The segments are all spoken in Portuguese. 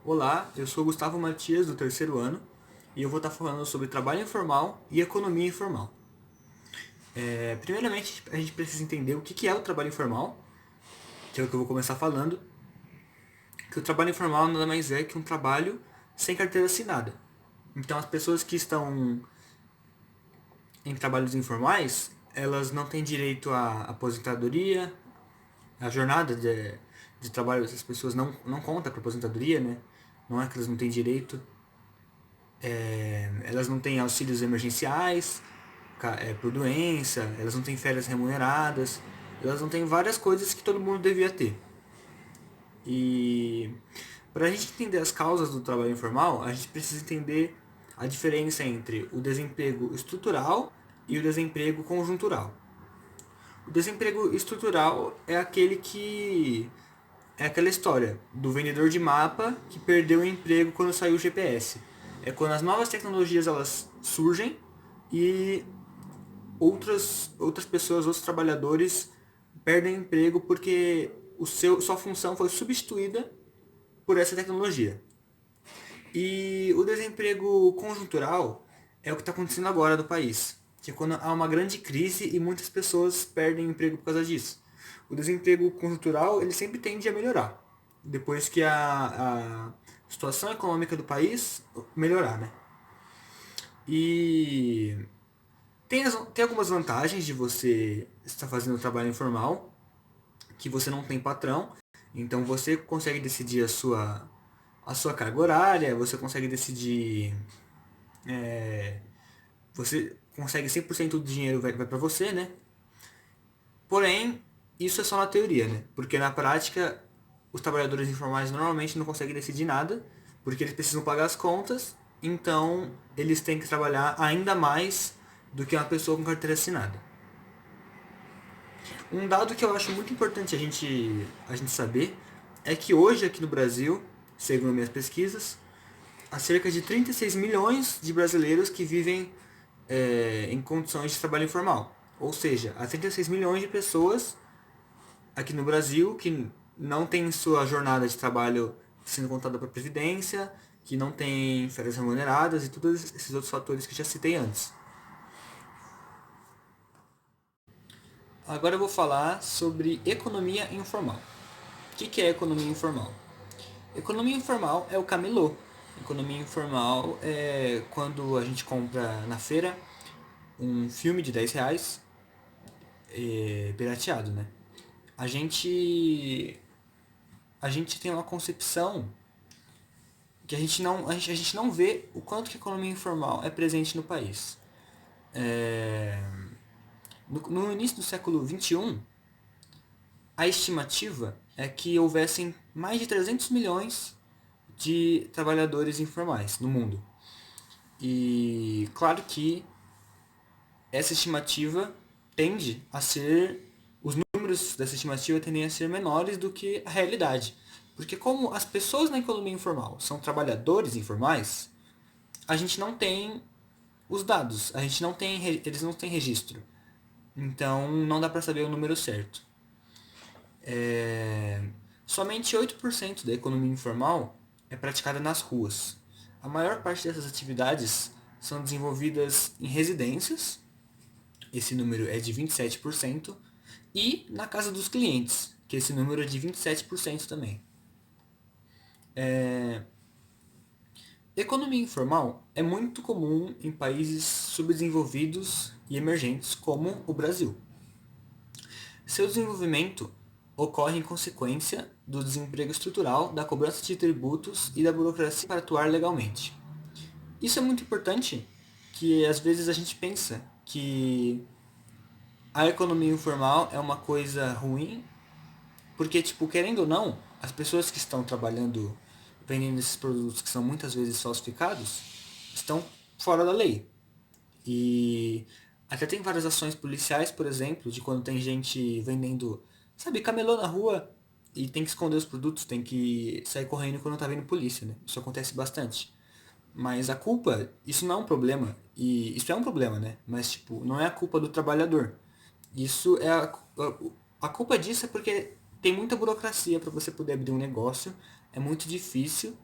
Olá, eu sou Gustavo Matias, do terceiro ano, e eu vou estar falando sobre trabalho informal e economia informal. Primeiramente, a gente precisa entender o que é o trabalho informal, que é o que eu vou começar falando, que o trabalho informal nada mais é que um trabalho sem carteira assinada. Então, as pessoas que estão em trabalhos informais, elas não têm direito à aposentadoria, a jornada de trabalho dessas pessoas não conta para aposentadoria, né? Não é que elas não têm direito. Elas não têm auxílios emergenciais por doença, elas não têm férias remuneradas, elas não têm várias coisas que todo mundo devia ter. E para a gente entender as causas do trabalho informal, a gente precisa entender a diferença entre o desemprego estrutural e o desemprego conjuntural. O desemprego estrutural é aquele que é aquela história do vendedor de mapa que perdeu o emprego quando saiu o GPS. É quando as novas tecnologias elas surgem e outras pessoas, outros trabalhadores perdem emprego porque sua função foi substituída por essa tecnologia. E o desemprego conjuntural é o que está acontecendo agora no país, que é quando há uma grande crise e muitas pessoas perdem emprego por causa disso. O desemprego conjuntural ele sempre tende a melhorar, depois que a situação econômica do país melhorar, né? E tem algumas vantagens de você estar fazendo trabalho informal, que você não tem patrão, então você consegue decidir a sua carga horária, você consegue decidir, você consegue 100% do dinheiro vai para você, né? Porém, isso é só na teoria, né? Porque na prática, os trabalhadores informais normalmente não conseguem decidir nada, porque eles precisam pagar as contas, então eles têm que trabalhar ainda mais do que uma pessoa com carteira assinada. Um dado que eu acho muito importante a gente saber é que hoje aqui no Brasil, segundo minhas pesquisas, há cerca de 36 milhões de brasileiros que vivem em condições de trabalho informal. Ou seja, há 36 milhões de pessoas aqui no Brasil que não tem sua jornada de trabalho sendo contada para a Previdência, que não tem férias remuneradas e todos esses outros fatores que já citei antes. Agora eu vou falar sobre economia informal. O que é economia informal? Economia informal é o camelô. Economia informal é quando a gente compra na feira um filme de R$ 10 pirateado, né? A gente, a gente tem uma concepção que a gente não vê o quanto que a economia informal é presente no país. No início do século XXI, a estimativa é que houvessem mais de 300 milhões de trabalhadores informais no mundo. E claro que essa estimativa tende a ser. Os números dessa estimativa tendem a ser menores do que a realidade. Porque como as pessoas na economia informal são trabalhadores informais, a gente não tem os dados, a gente não tem, eles não têm registro. Então não dá para saber o número certo. Somente 8% da economia informal é praticada nas ruas. A maior parte dessas atividades são desenvolvidas em residências, esse número é de 27%, e na casa dos clientes, que esse número é de 27% também. Economia informal é muito comum em países subdesenvolvidos e emergentes como o Brasil. Seu desenvolvimento ocorre em consequência do desemprego estrutural, da cobrança de tributos e da burocracia para atuar legalmente. Isso é muito importante, que às vezes a gente pensa que a economia informal é uma coisa ruim, porque, tipo, querendo ou não, as pessoas que estão trabalhando, vendendo esses produtos que são muitas vezes falsificados, estão fora da lei. E até tem várias ações policiais, por exemplo, de quando tem gente vendendo, sabe, camelô na rua e tem que esconder os produtos, tem que sair correndo quando tá vindo polícia, né? Isso acontece bastante. Mas a culpa, isso não é um problema. E isso é um problema, né? Mas, tipo, não é a culpa do trabalhador. Isso é a culpa disso é porque tem muita burocracia para você poder abrir um negócio. É muito difícil.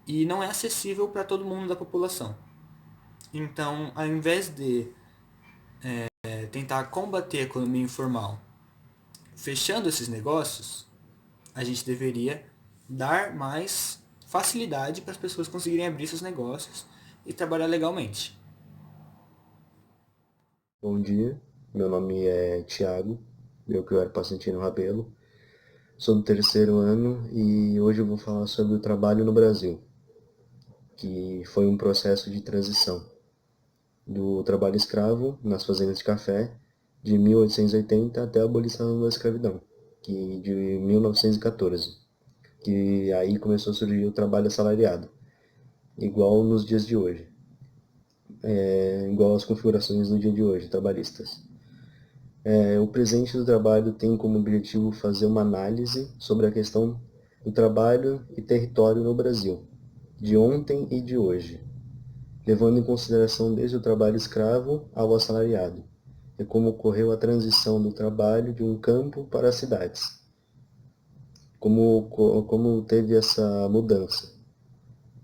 e não é acessível para todo mundo da população. Então, ao invés de tentar combater a economia informal fechando esses negócios, a gente deveria dar mais facilidade para as pessoas conseguirem abrir seus negócios e trabalhar legalmente. Bom dia, meu nome é Thiago, eu era Pacentino Rabelo, sou do terceiro ano e hoje eu vou falar sobre o trabalho no Brasil, que foi um processo de transição do trabalho escravo nas fazendas de café de 1880 até a abolição da escravidão, que de 1914, que aí começou a surgir o trabalho assalariado, igual nos dias de hoje, igual as configurações do dia de hoje, trabalhistas. O presente do trabalho tem como objetivo fazer uma análise sobre a questão do trabalho e território no Brasil, de ontem e de hoje, levando em consideração desde o trabalho escravo ao assalariado, e como ocorreu a transição do trabalho de um campo para as cidades, como teve essa mudança.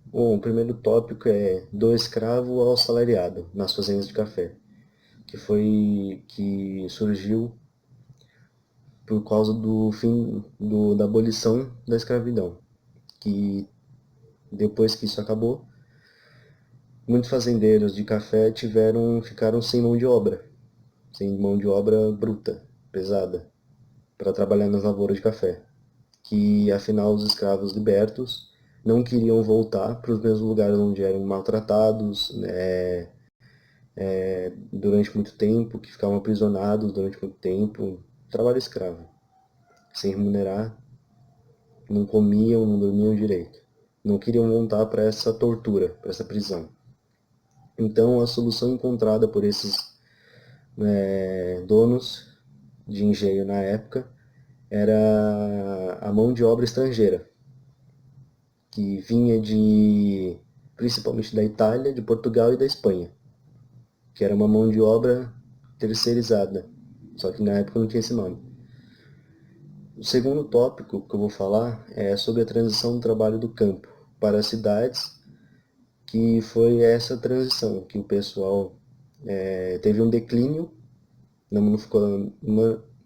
Bom, o primeiro tópico é do escravo ao assalariado nas fazendas de café, que surgiu por causa do fim da abolição da escravidão, que depois que isso acabou, muitos fazendeiros de café ficaram sem mão de obra bruta, pesada, para trabalhar nas lavouras de café, que afinal os escravos libertos não queriam voltar para os mesmos lugares onde eram maltratados, né, durante muito tempo, que ficavam aprisionados durante muito tempo, trabalho escravo, sem remunerar, não comiam, não dormiam direito. Não queriam voltar para essa tortura, para essa prisão. Então, a solução encontrada por esses donos de engenho na época era a mão de obra estrangeira, que vinha principalmente da Itália, de Portugal e da Espanha, que era uma mão de obra terceirizada, só que na época não tinha esse nome. O segundo tópico que eu vou falar é sobre a transição do trabalho do campo para as cidades, que foi essa transição que o pessoal teve um declínio na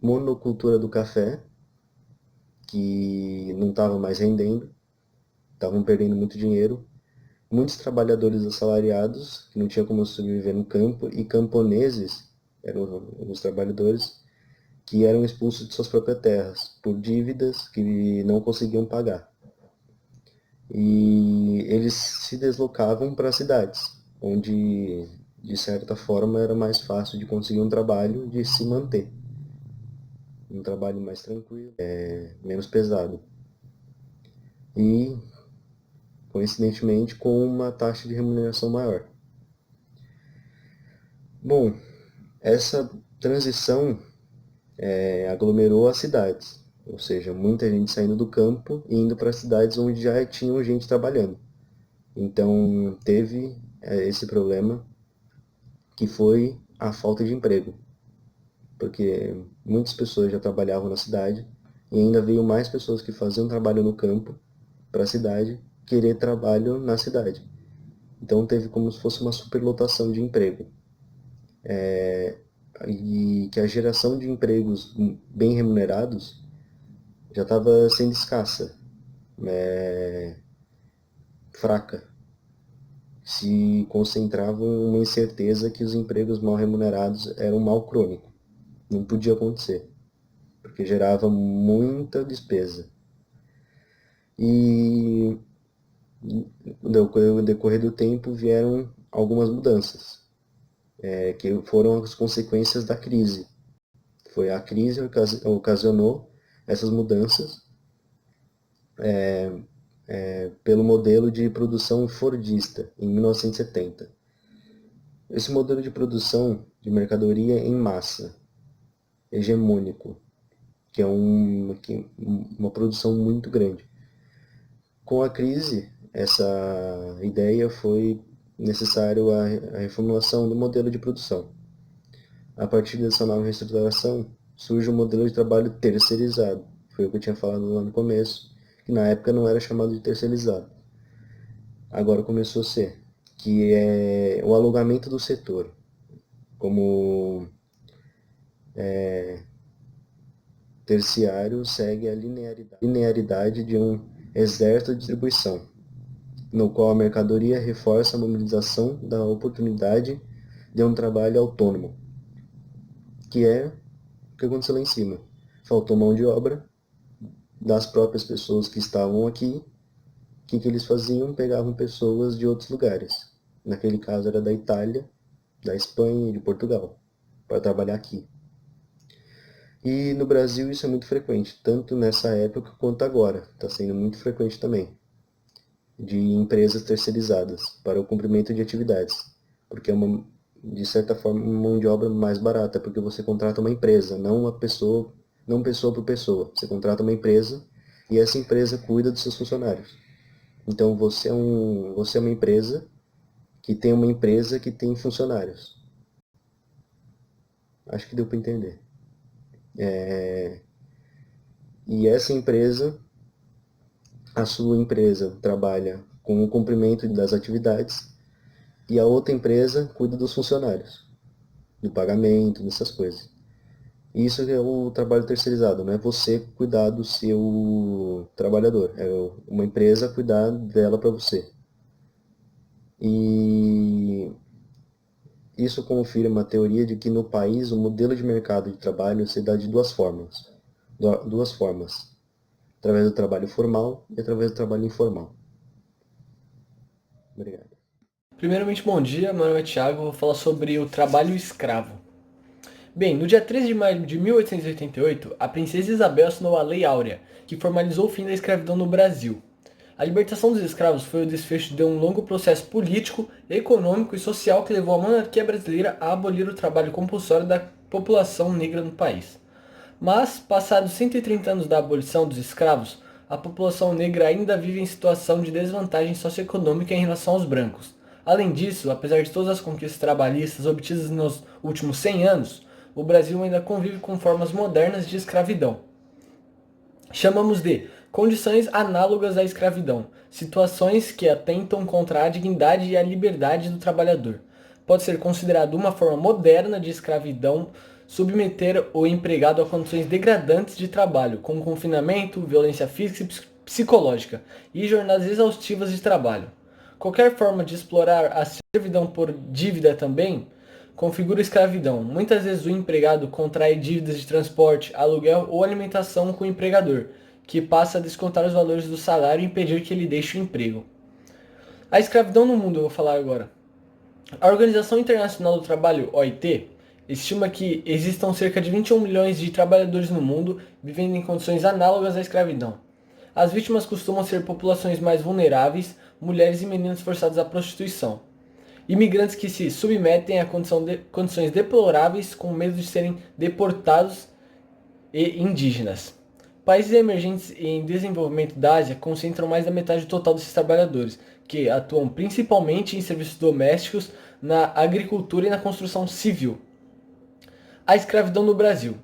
monocultura do café, que não estava mais rendendo, estavam perdendo muito dinheiro. Muitos trabalhadores assalariados, que não tinham como sobreviver no campo, e camponeses, eram os trabalhadores, que eram expulsos de suas próprias terras por dívidas que não conseguiam pagar. E eles se deslocavam para cidades, onde, de certa forma, era mais fácil de conseguir um trabalho, de se manter. Um trabalho mais tranquilo, menos pesado. E, coincidentemente, com uma taxa de remuneração maior. Bom, essa transição aglomerou as cidades, ou seja, muita gente saindo do campo e indo para cidades onde já tinham gente trabalhando. Então, teve esse problema, que foi a falta de emprego, porque muitas pessoas já trabalhavam na cidade e ainda veio mais pessoas que faziam trabalho no campo para a cidade querer trabalho na cidade. Então teve como se fosse uma superlotação de emprego. E que a geração de empregos bem remunerados já estava sendo escassa, fraca. Se concentravam em uma incerteza que os empregos mal remunerados eram um mal crônico. Não podia acontecer, porque gerava muita despesa. E no decorrer do tempo vieram algumas mudanças, que foram as consequências da crise. Foi a crise que ocasionou essas mudanças pelo modelo de produção fordista, em 1970. Esse modelo de produção de mercadoria em massa, hegemônico, que é uma produção muito grande. Com a crise, essa ideia foi necessário a reformulação do modelo de produção. A partir dessa nova reestruturação, surge um modelo de trabalho terceirizado. Foi o que eu tinha falado lá no começo, que na época não era chamado de terceirizado. agora começou a ser, que é o alugamento do setor, como terciário segue a linearidade de um exército de distribuição, no qual a mercadoria reforça a mobilização da oportunidade de um trabalho autônomo, que é o que aconteceu lá em cima. Faltou mão de obra das próprias pessoas que estavam aqui. O que eles faziam? Pegavam pessoas de outros lugares. Naquele caso era da Itália, da Espanha e de Portugal, para trabalhar aqui. E no Brasil isso é muito frequente, tanto nessa época quanto agora. Está sendo muito frequente também, de empresas terceirizadas para o cumprimento de atividades. Porque é de certa forma, uma mão de obra mais barata, porque você contrata uma empresa, não uma pessoa, não pessoa por pessoa. Você contrata uma empresa e essa empresa cuida dos seus funcionários. Então você é uma empresa que tem funcionários. Acho que deu para entender. E essa empresa, a sua empresa trabalha com o cumprimento das atividades e a outra empresa cuida dos funcionários, do pagamento, dessas coisas. Isso é o trabalho terceirizado, não é você cuidar do seu trabalhador, é uma empresa cuidar dela para você. E isso confirma a teoria de que no país o modelo de mercado de trabalho se dá de duas formas. Através do trabalho formal e através do trabalho informal. Obrigado. Primeiramente, bom dia, meu nome é Thiago, vou falar sobre o trabalho escravo. Bem, no dia 13 de maio de 1888, a princesa Isabel assinou a Lei Áurea, que formalizou o fim da escravidão no Brasil. A libertação dos escravos foi o desfecho de um longo processo político, econômico e social que levou a monarquia brasileira a abolir o trabalho compulsório da população negra no país. Mas, passados 130 anos da abolição dos escravos, a população negra ainda vive em situação de desvantagem socioeconômica em relação aos brancos. Além disso, apesar de todas as conquistas trabalhistas obtidas nos últimos 100 anos, o Brasil ainda convive com formas modernas de escravidão. Chamamos de condições análogas à escravidão, situações que atentam contra a dignidade e a liberdade do trabalhador. Pode ser considerado uma forma moderna de escravidão submeter o empregado a condições degradantes de trabalho, com confinamento, violência física e psicológica e jornadas exaustivas de trabalho. Qualquer forma de explorar a servidão por dívida também configura escravidão. Muitas vezes o empregado contrai dívidas de transporte, aluguel ou alimentação com o empregador, que passa a descontar os valores do salário e impedir que ele deixe o emprego. A escravidão no mundo, eu vou falar agora. A Organização Internacional do Trabalho, OIT, estima que existam cerca de 21 milhões de trabalhadores no mundo vivendo em condições análogas à escravidão. As vítimas costumam ser populações mais vulneráveis, mulheres e meninos forçados à prostituição. Imigrantes que se submetem a condições deploráveis com medo de serem deportados e indígenas. Países emergentes e em desenvolvimento da Ásia concentram mais da metade total desses trabalhadores, que atuam principalmente em serviços domésticos, na agricultura e na construção civil. A escravidão no Brasil.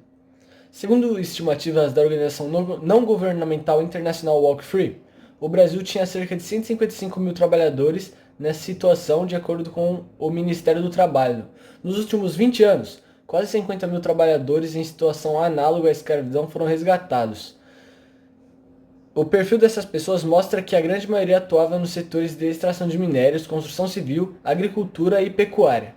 Segundo estimativas da organização não governamental internacional Walk Free, o Brasil tinha cerca de 155 mil trabalhadores nessa situação, de acordo com o Ministério do Trabalho. Nos últimos 20 anos, quase 50 mil trabalhadores em situação análoga à escravidão foram resgatados. O perfil dessas pessoas mostra que a grande maioria atuava nos setores de extração de minérios, construção civil, agricultura e pecuária.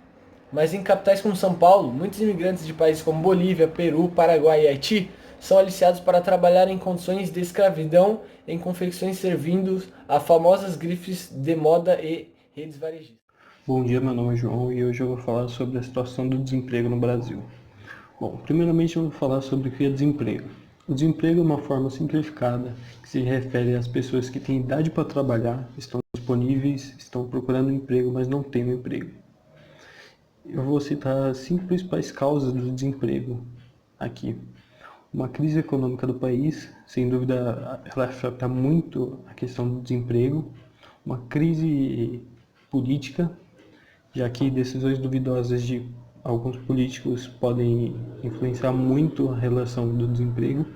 Mas em capitais como São Paulo, muitos imigrantes de países como Bolívia, Peru, Paraguai e Haiti são aliciados para trabalhar em condições de escravidão em confecções servindo a famosas grifes de moda e redes varejistas. Bom dia, meu nome é João e hoje eu vou falar sobre a situação do desemprego no Brasil. Bom, primeiramente eu vou falar sobre o que é desemprego. O desemprego é uma forma simplificada que se refere às pessoas que têm idade para trabalhar, estão disponíveis, estão procurando um emprego, mas não têm um emprego. Eu vou citar as 5 principais causas do desemprego aqui. Uma crise econômica do país, sem dúvida, ela afeta muito a questão do desemprego. Uma crise política, já que decisões duvidosas de alguns políticos podem influenciar muito a relação do desemprego.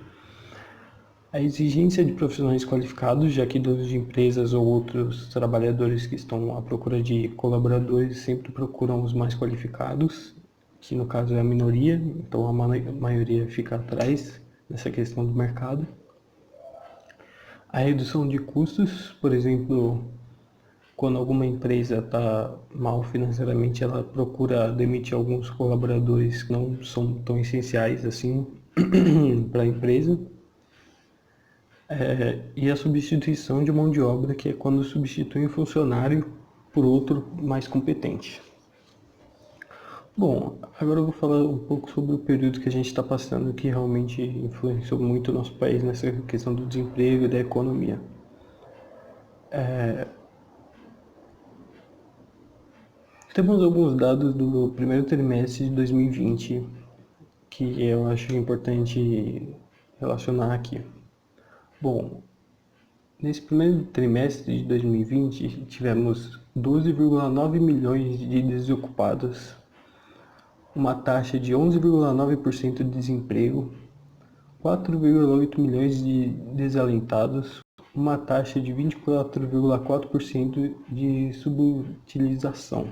A exigência de profissionais qualificados, já que donos de empresas ou outros trabalhadores que estão à procura de colaboradores sempre procuram os mais qualificados, que no caso é a minoria, então a maioria fica atrás nessa questão do mercado. A redução de custos, por exemplo, quando alguma empresa está mal financeiramente, ela procura demitir alguns colaboradores que não são tão essenciais assim para a empresa. E a substituição de mão de obra, que é quando substitui um funcionário por outro mais competente. Bom, agora eu vou falar um pouco sobre o período que a gente está passando, que realmente influenciou muito o nosso país nessa questão do desemprego e da economia. Temos alguns dados do primeiro trimestre de 2020 que eu acho importante relacionar aqui. Bom, nesse primeiro trimestre de 2020 tivemos 12,9 milhões de desocupados, uma taxa de 11,9% de desemprego, 4,8 milhões de desalentados, uma taxa de 24,4% de subutilização.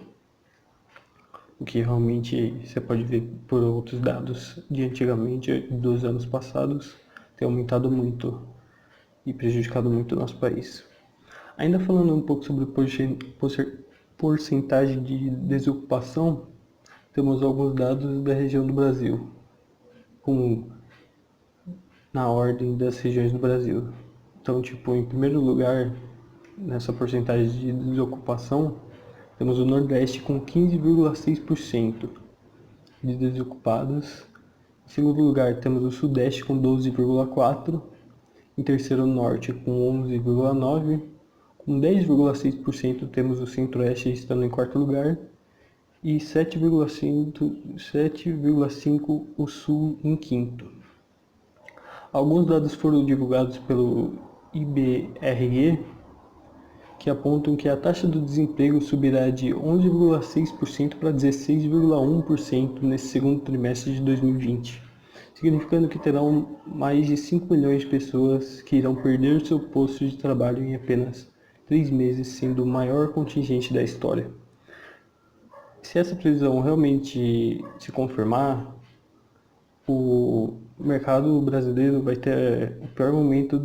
O que realmente você pode ver por outros dados de antigamente, dos anos passados, tem aumentado muito e prejudicado muito o nosso país. Ainda falando um pouco sobre porcentagem de desocupação, temos alguns dados da região do Brasil, na ordem das regiões do Brasil. Então, em primeiro lugar, nessa porcentagem de desocupação, temos o Nordeste com 15,6% de desocupados. Em segundo lugar, temos o Sudeste com 12,4%. Em terceiro, o Norte com 11,9%. Com 10,6% temos o Centro-Oeste estando em quarto lugar. E 7,5% o Sul em quinto. Alguns dados foram divulgados pelo IBRE, que apontam que a taxa do desemprego subirá de 11,6% para 16,1% nesse segundo trimestre de 2020, significando que terão mais de 5 milhões de pessoas que irão perder seu posto de trabalho em apenas 3 meses, sendo o maior contingente da história. Se essa previsão realmente se confirmar, o mercado brasileiro vai ter o pior momento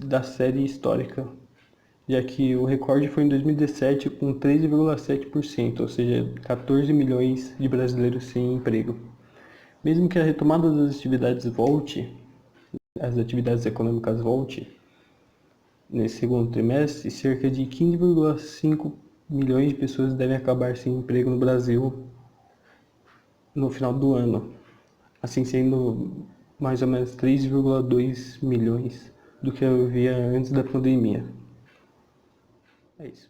da série histórica, já que o recorde foi em 2017 com 13,7%, ou seja, 14 milhões de brasileiros sem emprego. Mesmo que a retomada das atividades volte, as atividades econômicas volte, nesse segundo trimestre, cerca de 15,5 milhões de pessoas devem acabar sem emprego no Brasil no final do ano, assim sendo mais ou menos 3,2 milhões do que havia antes da pandemia. É isso.